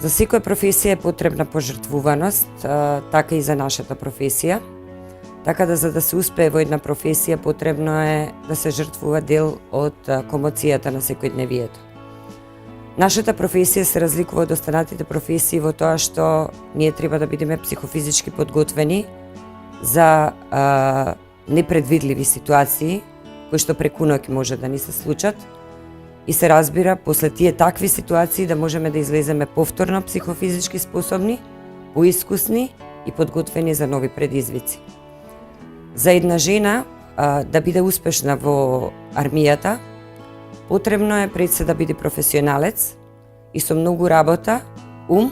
За секоја професија е потребна пожртвуваност, така и за нашата професија. Така да за да се успее во една професија потребно е да се жртвува дел од комоцијата на секојдневието. Нашата професија се разликува од останатите професии во тоа што ние треба да бидеме психофизички подготвени за непредвидливи ситуации кои што преку ноќ може да ни се случат и се разбира после тие такви ситуации да можеме да излеземе повторно психофизички способни, поискусни и подготвени за нови предизвици. За една жена да биде успешна во армијата, потребно е пред се да биде професионалец и со многу работа, ум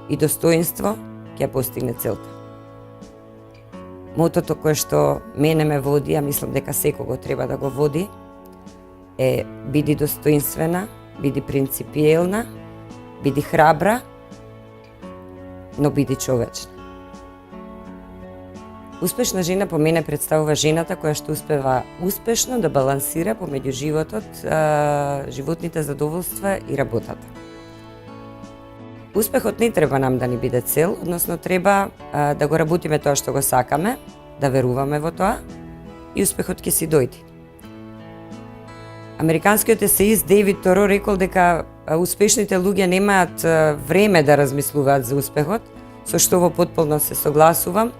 и достоинство ќе ја постигне целта. Мотото кое што мене ме води, а мислам дека секого треба да го води, е биди достоинствена, биди принципиелна, биди храбра, но биди човечна. Успешна жена по мене представува жената која што успева успешно да балансира помеѓу животот, животните задоволства и работата. Успехот не треба нам да ни биде цел, односно треба да го работиме тоа што го сакаме, да веруваме во тоа и успехот ќе си дојде. Американскиот есеист Дејвид Торо рекол дека успешните луѓе немаат време да размислуваат за успехот, со што во потполно се согласувам,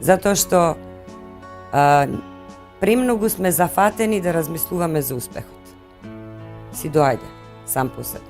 затоа што премногу сме зафатени да размислуваме за успехот. Си доаѓа сам по себе.